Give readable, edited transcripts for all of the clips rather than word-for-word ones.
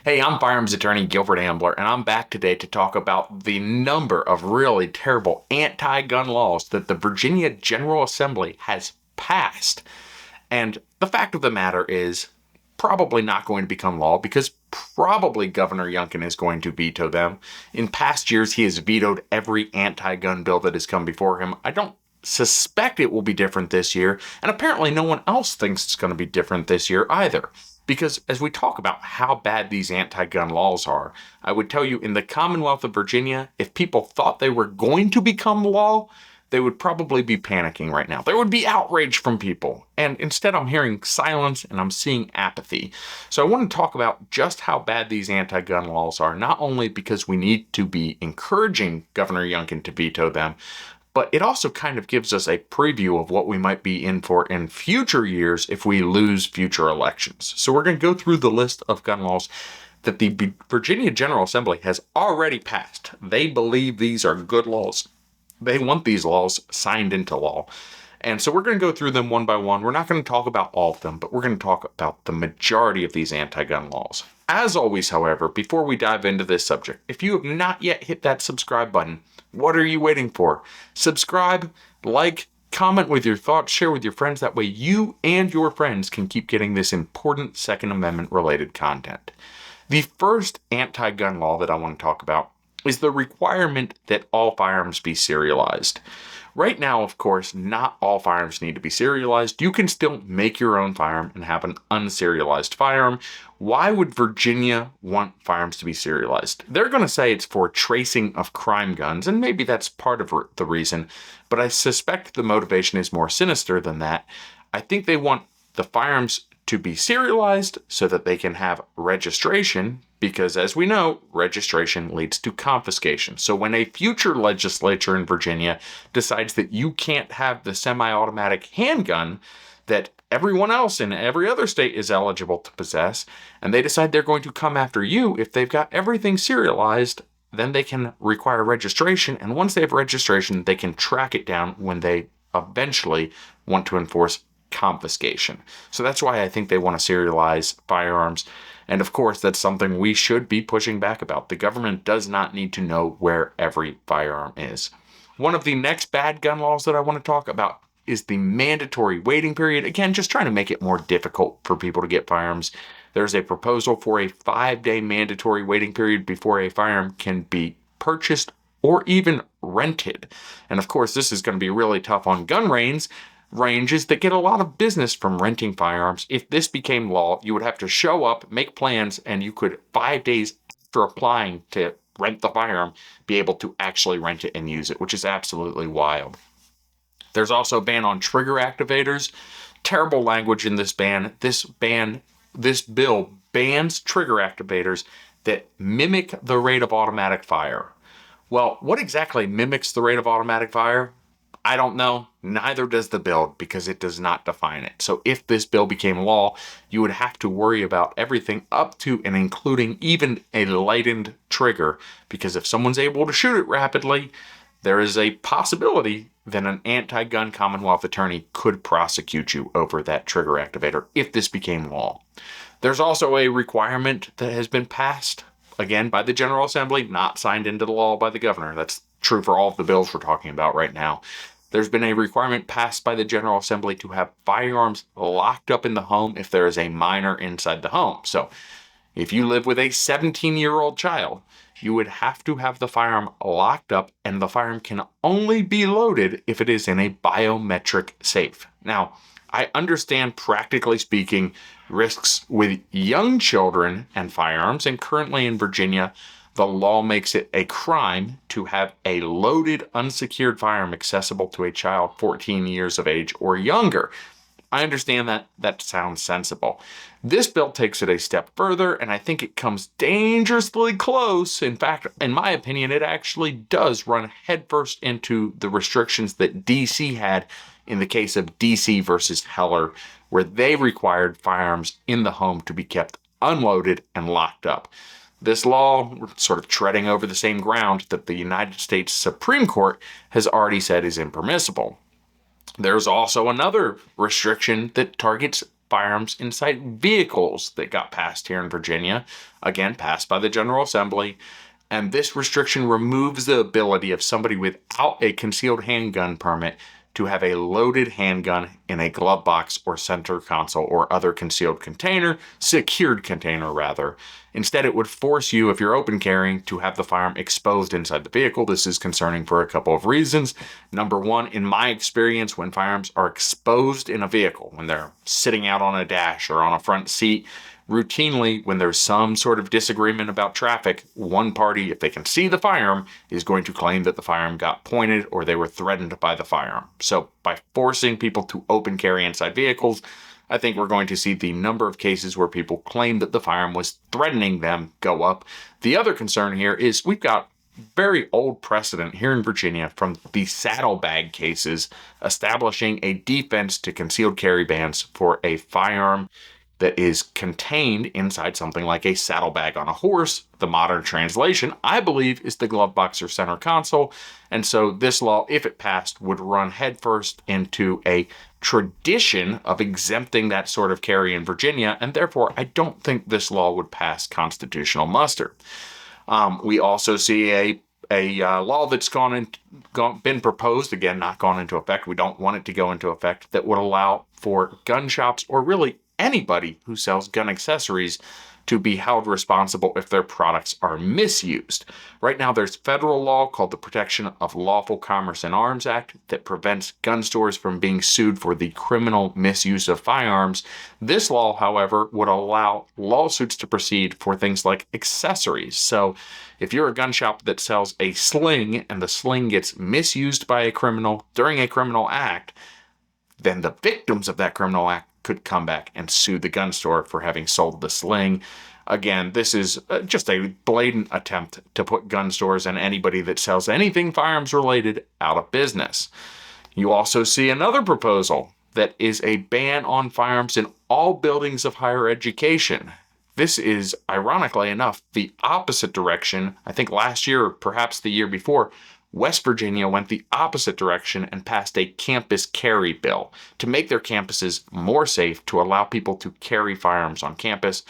Hey, I'm firearms attorney Gilbert Ambler, and I'm back today to talk about the number of really terrible anti-gun laws that the Virginia General Assembly has passed. And the fact of the matter is, probably not going to become law because probably Governor Youngkin is going to veto them. In past years, he has vetoed every anti-gun bill that has come before him. I don't suspect it will be different this year, and apparently no one else thinks it's going to be different this year either. Because as we talk about how bad these anti-gun laws are, I would tell you in the Commonwealth of Virginia, if people thought they were going to become law, they would probably be panicking right now. There would be outrage from people. And instead, I'm hearing silence and I'm seeing apathy. So I want to talk about just how bad these anti-gun laws are, not only because we need to be encouraging Governor Youngkin to veto them, but it also kind of gives us a preview of what we might be in for in future years if we lose future elections. So we're going to go through the list of gun laws that the Virginia General Assembly has already passed. They believe these are good laws. They want these laws signed into law. And so we're going to go through them one by one. We're not going to talk about all of them, but we're going to talk about the majority of these anti-gun laws. As always, however, before we dive into this subject, if you have not yet hit that subscribe button, what are you waiting for? Subscribe, like, comment with your thoughts, share with your friends. That way you and your friends can keep getting this important Second Amendment related content. The first anti-gun law that I want to talk about is the requirement that all firearms be serialized. Right now, of course, not all firearms need to be serialized. You can still make your own firearm and have an unserialized firearm. Why would Virginia want firearms to be serialized? They're going to say it's for tracing of crime guns, and maybe that's part of the reason, but I suspect the motivation is more sinister than that. I think they want the firearms to be serialized so that they can have registration, because as we know, registration leads to confiscation. So when a future legislature in Virginia decides that you can't have the semi-automatic handgun that everyone else in every other state is eligible to possess, and they decide they're going to come after you if they've got everything serialized, then they can require registration, and once they have registration, they can track it down when they eventually want to enforce confiscation. So that's why I think they want to serialize firearms. And of course, that's something we should be pushing back about. The government does not need to know where every firearm is. One of the next bad gun laws that I want to talk about is the mandatory waiting period. Again, just trying to make it more difficult for people to get firearms. There's a proposal for a 5-day mandatory waiting period before a firearm can be purchased or even rented. And of course, this is going to be really tough on gun ranges that get a lot of business from renting firearms. If this became law, you would have to show up, make plans, and you could 5 days after applying to rent the firearm, be able to actually rent it and use it, which is absolutely wild. There's also a ban on trigger activators. Terrible language in this ban. This bill bans trigger activators that mimic the rate of automatic fire. Well, what exactly mimics the rate of automatic fire? I don't know. Neither does the bill, because it does not define it. So if this bill became law, you would have to worry about everything up to and including even a lightened trigger, because if someone's able to shoot it rapidly, there is a possibility that an anti-gun Commonwealth attorney could prosecute you over that trigger activator if this became law. There's also a requirement that has been passed, again, by the General Assembly, not signed into the law by the governor. That's true for all of the bills we're talking about right now. There's been a requirement passed by the General Assembly to have firearms locked up in the home if there is a minor inside the home. So if you live with a 17-year-old child, you would have to have the firearm locked up, and the firearm can only be loaded if it is in a biometric safe. Now, I understand, practically speaking, risks with young children and firearms, and currently in Virginia, the law makes it a crime to have a loaded, unsecured firearm accessible to a child 14 years of age or younger. I understand that sounds sensible. This bill takes it a step further, and I think it comes dangerously close. In fact, in my opinion, it actually does run headfirst into the restrictions that D.C. had in the case of D.C. versus Heller, where they required firearms in the home to be kept unloaded and locked up. This law, sort of treading over the same ground that the United States Supreme Court has already said is impermissible. There's also another restriction that targets firearms inside vehicles that got passed here in Virginia, again, passed by the General Assembly. And this restriction removes the ability of somebody without a concealed handgun permit to have a loaded handgun in a glove box or center console or other concealed container, secured container rather. Instead, it would force you, if you're open carrying, to have the firearm exposed inside the vehicle. This is concerning for a couple of reasons. Number one, in my experience, when firearms are exposed in a vehicle, when they're sitting out on a dash or on a front seat, routinely, when there's some sort of disagreement about traffic, one party, if they can see the firearm, is going to claim that the firearm got pointed or they were threatened by the firearm. So by forcing people to open carry inside vehicles, I think we're going to see the number of cases where people claim that the firearm was threatening them go up. The other concern here is we've got very old precedent here in Virginia from the saddlebag cases establishing a defense to concealed carry bans for a firearm that is contained inside something like a saddlebag on a horse. The modern translation, I believe, is the glove box or center console. And so this law, if it passed, would run headfirst into a tradition of exempting that sort of carry in Virginia. And therefore, I don't think this law would pass constitutional muster. We also see a law that's been proposed, again, not gone into effect. We don't want it to go into effect, that would allow for gun shops or really anybody who sells gun accessories to be held responsible if their products are misused. Right now, there's federal law called the Protection of Lawful Commerce in Arms Act that prevents gun stores from being sued for the criminal misuse of firearms. This law, however, would allow lawsuits to proceed for things like accessories. So if you're a gun shop that sells a sling and the sling gets misused by a criminal during a criminal act, then the victims of that criminal act could come back and sue the gun store for having sold the sling. Again, this is just a blatant attempt to put gun stores and anybody that sells anything firearms related out of business. You also see another proposal that is a ban on firearms in all buildings of higher education. This is, ironically enough, the opposite direction. I think last year, or perhaps the year before, West Virginia went the opposite direction and passed a campus carry bill to make their campuses more safe to allow people to carry firearms on campus.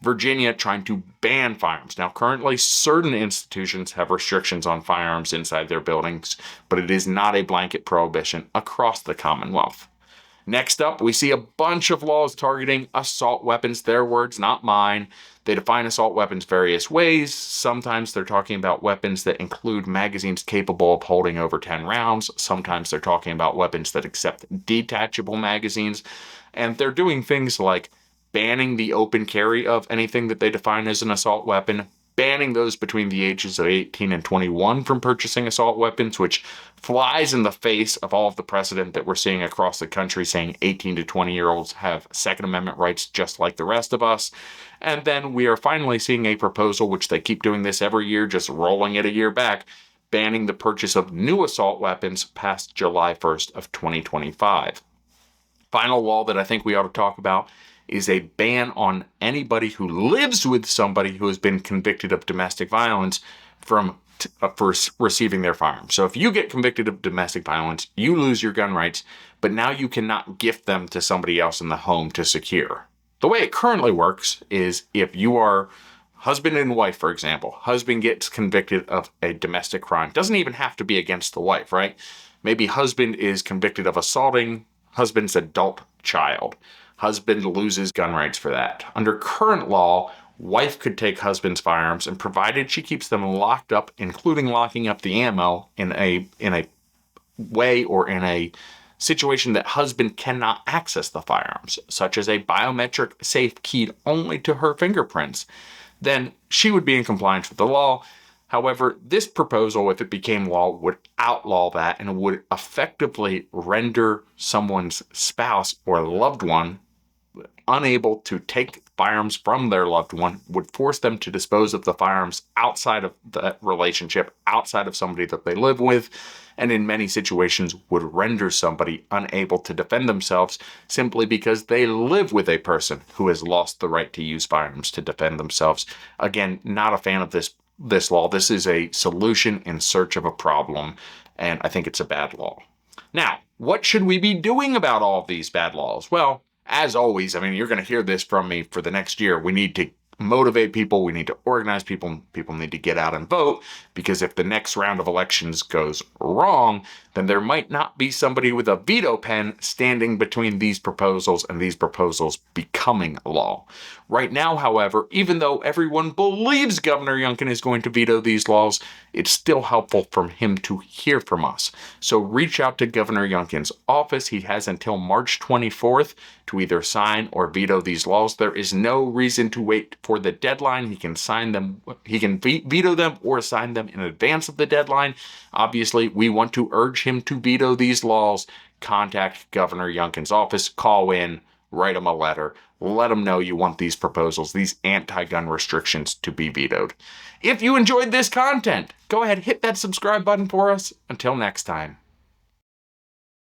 Virginia trying to ban firearms. Now, currently, certain institutions have restrictions on firearms inside their buildings, but it is not a blanket prohibition across the Commonwealth. Next up, we see a bunch of laws targeting assault weapons. Their words, not mine. They define assault weapons various ways. Sometimes they're talking about weapons that include magazines capable of holding over 10 rounds. Sometimes they're talking about weapons that accept detachable magazines. And they're doing things like banning the open carry of anything that they define as an assault weapon, banning those between the ages of 18 and 21 from purchasing assault weapons, which flies in the face of all of the precedent that we're seeing across the country saying 18 to 20-year-olds have Second Amendment rights just like the rest of us. And then we are finally seeing a proposal, which they keep doing this every year, just rolling it a year back, banning the purchase of new assault weapons past July 1st of 2025. Final law that I think we ought to talk about is a ban on anybody who lives with somebody who has been convicted of domestic violence for receiving their firearms. So if you get convicted of domestic violence, you lose your gun rights, but now you cannot gift them to somebody else in the home to secure. The way it currently works is if you are husband and wife, for example, husband gets convicted of a domestic crime. Doesn't even have to be against the wife, right? Maybe husband is convicted of assaulting husband's adult child. Husband loses gun rights for that. Under current law, wife could take husband's firearms, and provided she keeps them locked up, including locking up the ammo in a way or in a situation that husband cannot access the firearms, such as a biometric safe keyed only to her fingerprints, then she would be in compliance with the law. However, this proposal, if it became law, would outlaw that and would effectively render someone's spouse or loved one unable to take firearms from their loved one, would force them to dispose of the firearms outside of that relationship, outside of somebody that they live with, and in many situations would render somebody unable to defend themselves simply because they live with a person who has lost the right to use firearms to defend themselves. Again, not a fan of this law. This is a solution in search of a problem, and I think it's a bad law. Now, what should we be doing about all of these bad laws? Well, As always, I mean, you're going to hear this from me for the next year. We need to motivate people. We need to organize people. People need to get out and vote, because if the next round of elections goes wrong, then there might not be somebody with a veto pen standing between these proposals and these proposals becoming law. Right now, however, even though everyone believes Governor Youngkin is going to veto these laws, it's still helpful for him to hear from us. So reach out to Governor Youngkin's office. He has until March 24th to either sign or veto these laws. There is no reason to wait for the deadline. He can sign them, he can veto them or sign them in advance of the deadline. Obviously, we want to urge him to veto these laws. Contact Governor Youngkin's office, call in, write him a letter, let him know you want these proposals, these anti-gun restrictions, to be vetoed. If you enjoyed this content, go ahead, hit that subscribe button for us. Until next time.